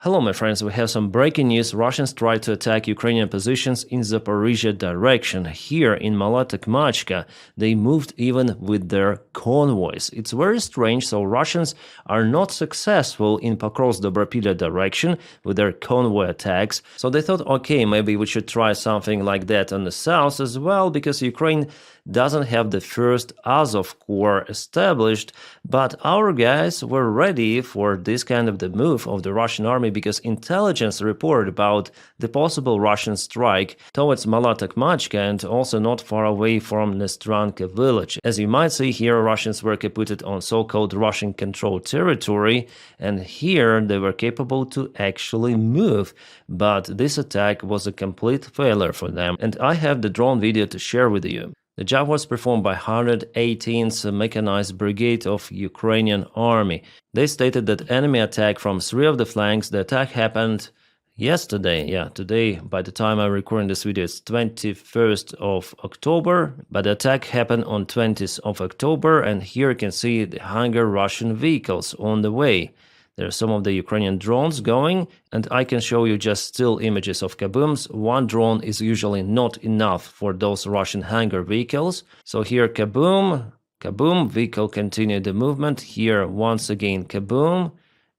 Hello my friends, we have some breaking news. Russians tried to attack Ukrainian positions in Zaporizhia direction. Here in Mala-Tokmachka, they moved even with their convoys. It's very strange, so Russians are not successful in Pokrovsk-Dobropilya direction with their convoy attacks. So they thought, okay, maybe we should try something like that on the south as well, because Ukraine doesn't have the first Azov Corps established, but our guys were ready for this kind of the move of the Russian army because intelligence reported about the possible Russian strike towards Mala-Tokmachka and also not far away from Nestranka village. As you might see here, Russians were caputed on so-called Russian-controlled territory, and here they were capable to actually move, but this attack was a complete failure for them, and I have the drone video to share with you. The job was performed by 118th Mechanized Brigade of Ukrainian Army. They stated that enemy attack from 3 of the flanks. The attack happened yesterday. Yeah, today, by the time I'm recording this video, it's 21st of October. But the attack happened on 20th of October, and here you can see the Hunger Russian vehicles on the way. There are some of the Ukrainian drones going, and I can show you just still images of kabooms. One drone is usually not enough for those Russian hangar vehicles. So here kaboom, kaboom, vehicle continued the movement. Here once again kaboom,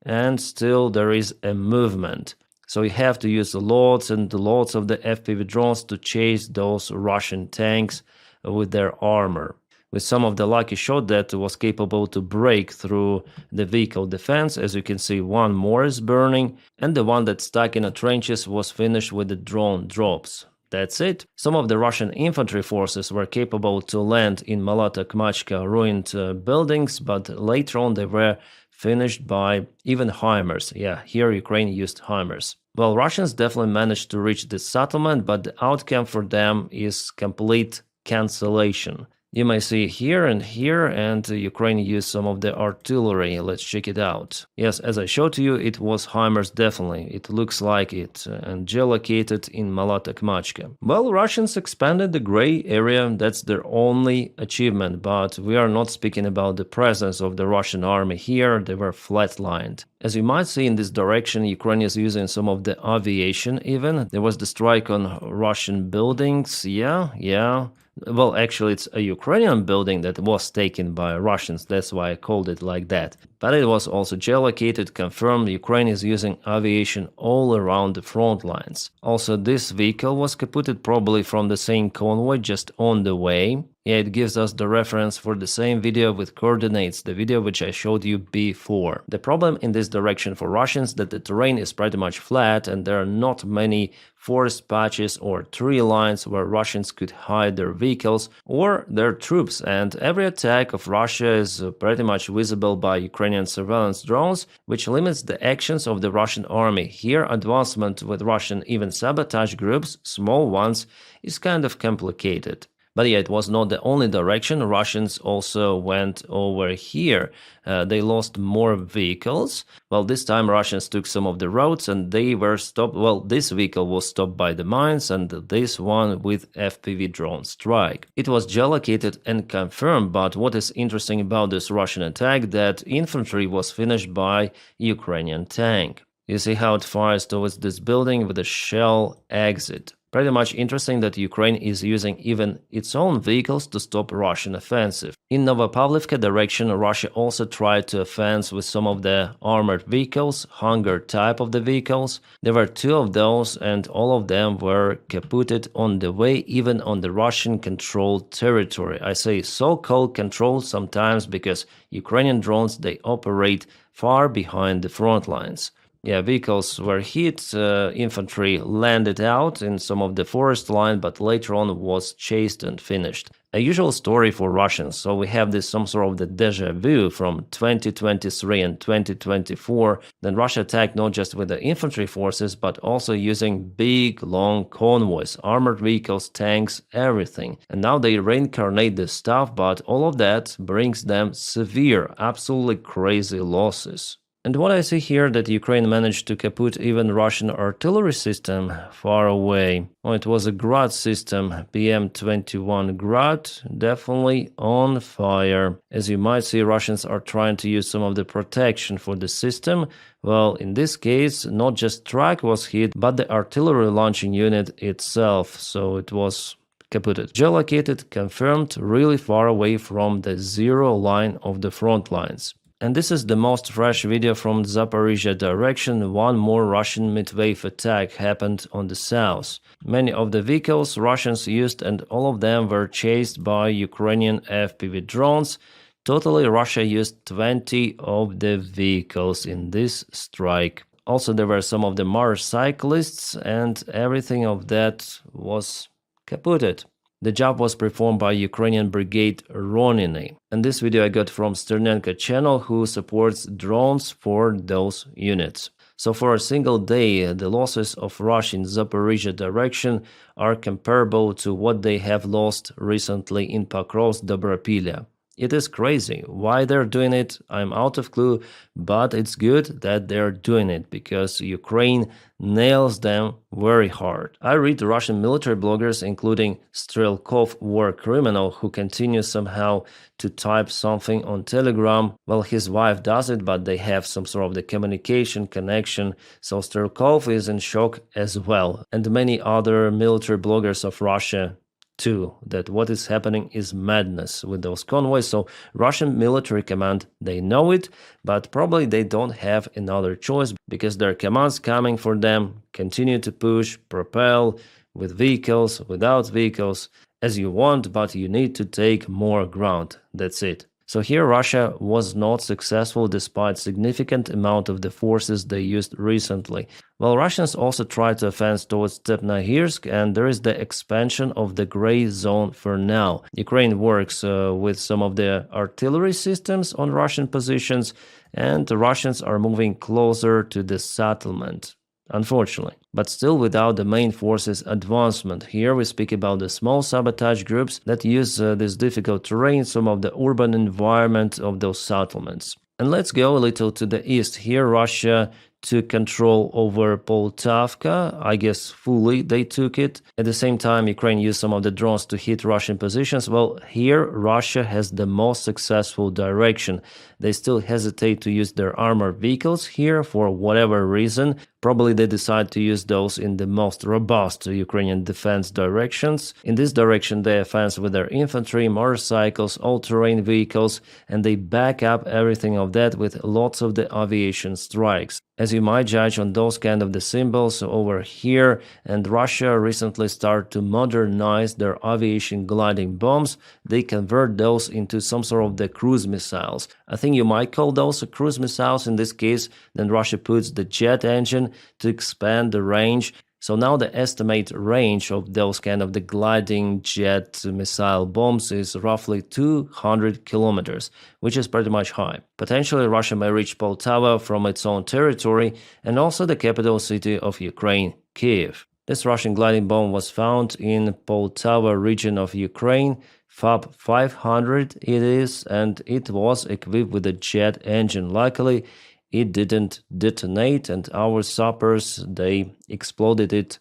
and still there is a movement. So you have to use lots and lots of the FPV drones to chase those Russian tanks with their armor. With some of the lucky shot that was capable to break through the vehicle defense. As you can see, one more is burning, and the one that stuck in the trenches was finished with the drone drops. That's it. Some of the Russian infantry forces were capable to land in Mala-Tokmachka ruined buildings, but later on they were finished by even HIMARS. Yeah, here Ukraine used HIMARS. Well, Russians definitely managed to reach this settlement, but the outcome for them is complete cancellation. You may see here, and Ukraine used some of the artillery. Let's check it out. Yes, as I showed to you, it was HIMARS definitely. It looks like it, and geolocated in Mala-Tokmachka. Well, Russians expanded the gray area. That's their only achievement, but we are not speaking about the presence of the Russian army here. They were flatlined. As you might see in this direction, Ukraine is using some of the aviation even. There was the strike on Russian buildings. Yeah. Well, actually, it's a Ukrainian building that was taken by Russians, that's why I called it like that. But it was also geolocated, confirmed Ukraine is using aviation all around the front lines. Also, this vehicle was caputed probably from the same convoy just on the way. Yeah, it gives us the reference for the same video with coordinates, the video which I showed you before. The problem in this direction for Russians that the terrain is pretty much flat and there are not many forest patches or tree lines where Russians could hide their vehicles or their troops, and every attack of Russia is pretty much visible by Ukrainian surveillance drones, which limits the actions of the Russian army. Here, advancement with Russian even sabotage groups, small ones, is kind of complicated. But yeah, it was not the only direction. Russians also went over here. They lost more vehicles. Well, this time Russians took some of the roads and they were stopped. Well, this vehicle was stopped by the mines and this one with FPV drone strike. It was geolocated and confirmed, but what is interesting about this Russian attack that infantry was finished by Ukrainian tank. You see how it fires towards this building with a shell exit. Pretty much interesting that Ukraine is using even its own vehicles to stop Russian offensive. In Novopavlivka direction, Russia also tried to offense with some of the armored vehicles, Hunger type of the vehicles. There were 2 of those and all of them were caputed on the way, even on the Russian-controlled territory. I say so-called controlled sometimes because Ukrainian drones, they operate far behind the front lines. Yeah, vehicles were hit, infantry landed out in some of the forest line, but later on was chased and finished. A usual story for Russians, so we have this some sort of the deja vu from 2023 and 2024. Then Russia attacked not just with the infantry forces, but also using big, long convoys, armored vehicles, tanks, everything. And now they reincarnate this stuff, but all of that brings them severe, absolutely crazy losses. And what I see here that Ukraine managed to kaput even Russian artillery system far away. Oh, it was a Grad system, PM-21 Grad, definitely on fire. As you might see, Russians are trying to use some of the protection for the system. Well, in this case, not just track was hit, but the artillery launching unit itself, so it was kaputted. Geolocated, confirmed, really far away from the zero line of the front lines. And this is the most fresh video from Zaporizhia direction. One more Russian midwave attack happened on the south. Many of the vehicles Russians used and all of them were chased by Ukrainian FPV drones. Totally, Russia used 20 of the vehicles in this strike. Also, there were some of the motorcyclists and everything of that was kaputted. The job was performed by Ukrainian Brigade Roniny. And this video I got from Sternenko channel, who supports drones for those units. So for a single day, the losses of Russia in Zaporizhia direction are comparable to what they have lost recently in Pokrovsk-Dobropilya. It is crazy. Why they're doing it, I'm out of clue, but it's good that they're doing it because Ukraine nails them very hard. I read Russian military bloggers, including Strelkov, war criminal, who continues somehow to type something on Telegram. Well, his wife does it, but they have some sort of the communication connection. So Strelkov is in shock as well. And many other military bloggers of Russia too, that what is happening is madness with those convoys. So Russian military command, they know it, but probably they don't have another choice because their commands coming for them continue to push, propel with vehicles, without vehicles, as you want, but you need to take more ground. That's it. So here Russia was not successful despite significant amount of the forces they used recently. Well, Russians also tried to advance towards Stepnogorsk, and there is the expansion of the gray zone for now. Ukraine works with some of the artillery systems on Russian positions, and the Russians are moving closer to the settlement. Unfortunately, but still without the main forces advancement. Here we speak about the small sabotage groups that use this difficult terrain, some of the urban environment of those settlements. And let's go a little to the east. Here Russia took control over Poltavka. I guess fully they took it. At the same time, Ukraine used some of the drones to hit Russian positions. Well, here Russia has the most successful direction. They still hesitate to use their armored vehicles here for whatever reason. Probably they decide to use those in the most robust Ukrainian defense directions. In this direction, they advance with their infantry, motorcycles, all-terrain vehicles, and they back up everything of that with lots of the aviation strikes. As you might judge on those kind of the symbols over here, and Russia recently started to modernize their aviation gliding bombs. They convert those into some sort of the cruise missiles. I think you might call those cruise missiles in this case. Then Russia puts the jet engine to expand the range. So now the estimate range of those kind of the gliding jet missile bombs is roughly 200 kilometers, which is pretty much high. Potentially Russia may reach Poltava from its own territory and also the capital city of Ukraine, Kiev. This Russian gliding bomb was found in Poltava region of Ukraine, FAB 500 it is, and it was equipped with a jet engine. Luckily, it didn't detonate, and our sappers, they exploded it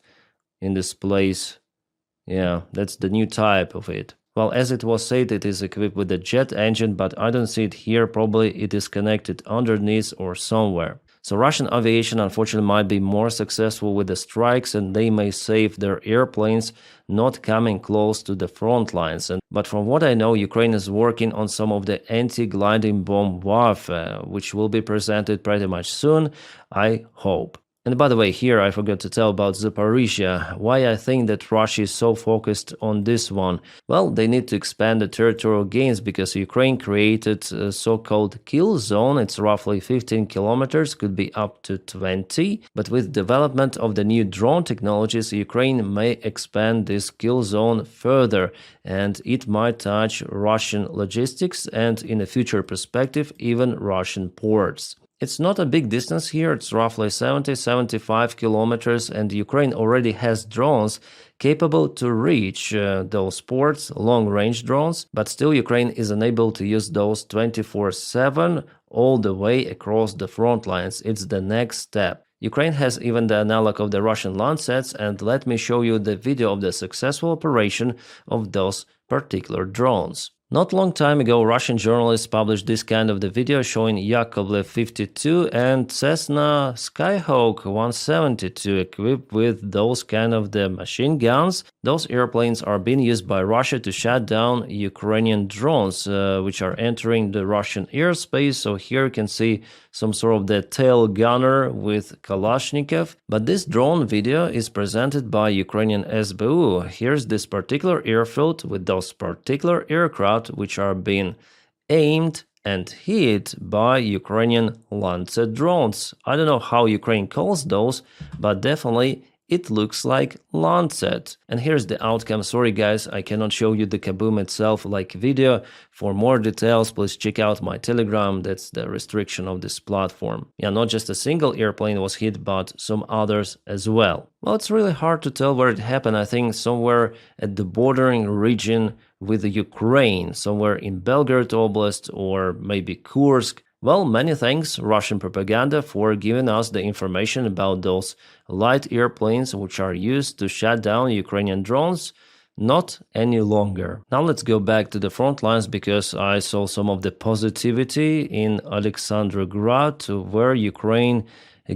in this place. Yeah, that's the new type of it. Well, as it was said, it is equipped with a jet engine, but I don't see it here. Probably it is connected underneath or somewhere. So Russian aviation unfortunately might be more successful with the strikes, and they may save their airplanes not coming close to the front lines. But from what I know, Ukraine is working on some of the anti-gliding bomb warfare, which will be presented pretty much soon, I hope. And by the way, here I forgot to tell about Zaporizhia, why I think that Russia is so focused on this one. Well, they need to expand the territorial gains because Ukraine created a so-called kill zone. It's roughly 15 kilometers, could be up to 20. But with development of the new drone technologies, Ukraine may expand this kill zone further, and it might touch Russian logistics and, in a future perspective, even Russian ports. It's not a big distance here, it's roughly 70-75 kilometers, and Ukraine already has drones capable to reach those ports, long-range drones, but still Ukraine is unable to use those 24/7 all the way across the front lines. It's the next step. Ukraine has even the analog of the Russian Lancets, and let me show you the video of the successful operation of those particular drones. Not long time ago, Russian journalists published this kind of the video showing Yakovlev 52 and Cessna Skyhawk 172 equipped with those kind of the machine guns. Those airplanes are being used by Russia to shut down Ukrainian drones, which are entering the Russian airspace. So here you can see some sort of the tail gunner with Kalashnikov. But this drone video is presented by Ukrainian SBU. Here's this particular airfield with those particular aircraft which are being aimed and hit by Ukrainian Lancet drones. I don't know how Ukraine calls those, but definitely it looks like Lancet. And here's the outcome. Sorry guys, I cannot show you the kaboom itself like video. For more details, please check out my Telegram. That's the restriction of this platform. Yeah, not just a single airplane was hit, but some others as well. Well, it's really hard to tell where it happened. I think somewhere at the bordering region with Ukraine, somewhere in Belgorod Oblast or maybe Kursk. Well, many thanks, Russian propaganda, for giving us the information about those light airplanes which are used to shut down Ukrainian drones. Not any longer. Now let's go back to the front lines because I saw some of the positivity in Alexandrograd, where Ukraine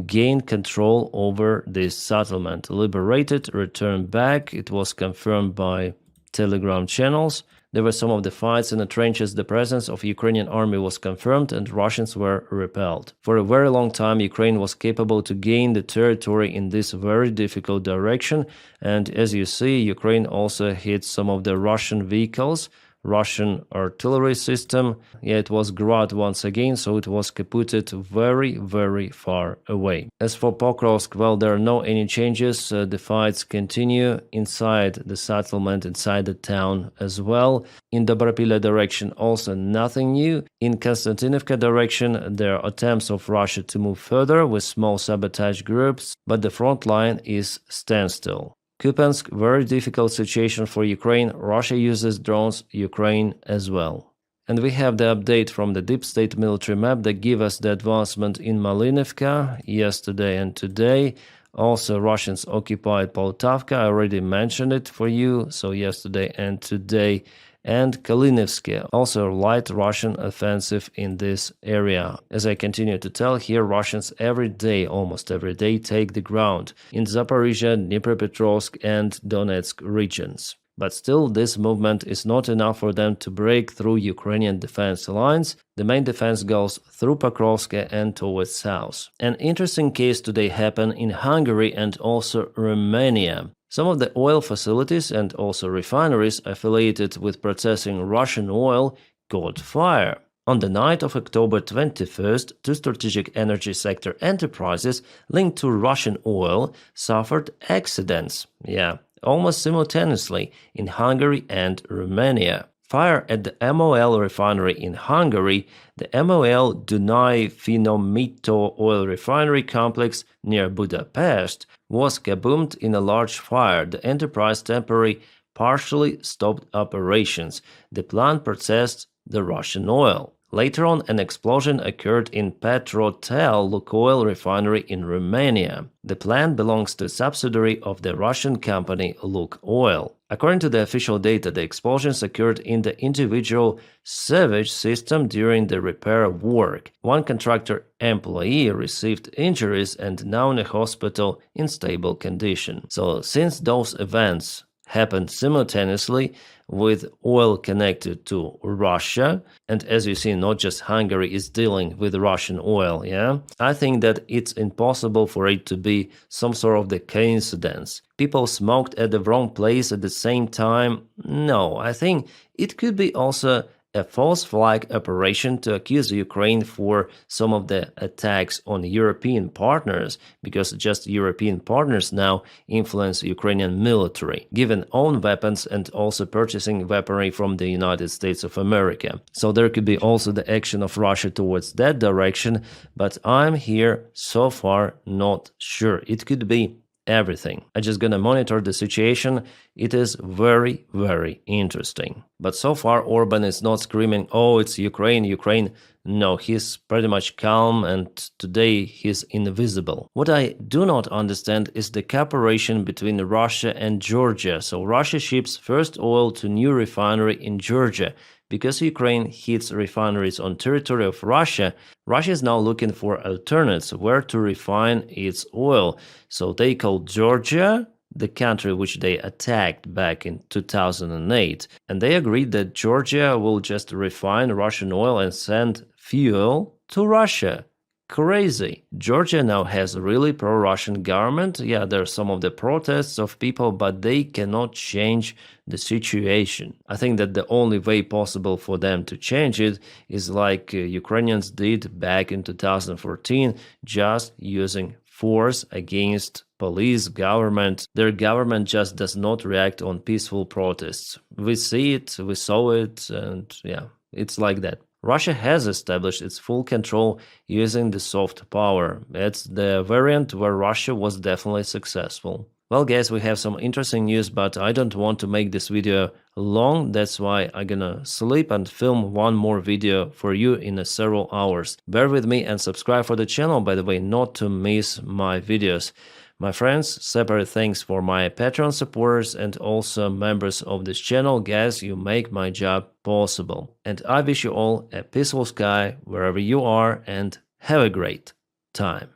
gained control over this settlement. Liberated, returned back. It was confirmed by Telegram channels. There were some of the fights in the trenches. The presence of Ukrainian army was confirmed and Russians were repelled. For a very long time, Ukraine was capable to gain the territory in this very difficult direction. And as you see, Ukraine also hit some of the Russian vehicles, Russian artillery system. Yeah, it was Grad once again, so it was kaputted very, very far away. As for Pokrovsk, well, there are no any changes. The fights continue inside the settlement, inside the town as well. In Dobropilya direction, also nothing new. In Konstantinovka direction, there are attempts of Russia to move further with small sabotage groups, but the front line is standstill. Kupiansk, very difficult situation for Ukraine. Russia uses drones, Ukraine as well. And we have the update from the deep state military map that give us the advancement in Malinivka yesterday and today. Also, Russians occupied Poltavka. I already mentioned it for you. So yesterday and today. And Kalinivsky, also light Russian offensive in this area. As I continue to tell here, Russians every day, almost every day, take the ground in Zaporizhia, Dnipropetrovsk and Donetsk regions. But still, this movement is not enough for them to break through Ukrainian defense lines. The main defense goes through Pokrovsk and towards south. An interesting case today happened in Hungary and also Romania. Some of the oil facilities and also refineries affiliated with processing Russian oil caught fire. On the night of October 21st, two strategic energy sector enterprises linked to Russian oil suffered accidents. Yeah, almost simultaneously in Hungary and Romania. Fire at the MOL refinery in Hungary, the MOL Dunai Finomito oil refinery complex near Budapest, was kaboomed in a large fire. The enterprise temporarily partially stopped operations. The plant processed the Russian oil. Later on, an explosion occurred in Petrotel Lukoil refinery in Romania. The plant belongs to a subsidiary of the Russian company Lukoil. According to the official data, the explosions occurred in the individual sewage system during the repair work. One contractor employee received injuries and now in a hospital in stable condition. So, since those events happened simultaneously with oil connected to Russia, and as you see, not just Hungary is dealing with Russian oil, yeah? I think that it's impossible for it to be some sort of the coincidence. People smoked at the wrong place at the same time? No, I think it could be also a false flag operation to accuse Ukraine for some of the attacks on European partners, because just European partners now influence Ukrainian military, giving own weapons and also purchasing weaponry from the United States of America. So there could be also the action of Russia towards that direction, but I'm here so far not sure. It could be everything. I'm just gonna monitor the situation. It is very, very interesting. But so far, Orban is not screaming, oh, it's Ukraine, Ukraine. No, he's pretty much calm, and today he's invisible. What I do not understand is the cooperation between Russia and Georgia. So Russia ships first oil to new refinery in Georgia. Because Ukraine hits refineries on territory of Russia, Russia is now looking for alternates where to refine its oil. So they called Georgia, the country which they attacked back in 2008, and they agreed that Georgia will just refine Russian oil and send fuel to Russia. Crazy. Georgia now has a really pro-Russian government. Yeah, there are some of the protests of people, but they cannot change the situation. I think that the only way possible for them to change it is like Ukrainians did back in 2014, just using force against police, government. Their government just does not react on peaceful protests. We see it, we saw it, and yeah, it's like that. Russia has established its full control using the soft power. It's the variant where Russia was definitely successful. Well guys, we have some interesting news, but I don't want to make this video long. That's why I'm gonna sleep and film one more video for you in several hours. Bear with me and subscribe for the channel, by the way, not to miss my videos. My friends, separate thanks for my Patreon supporters and also members of this channel. Guys, you make my job possible. And I wish you all a peaceful sky wherever you are, and have a great time.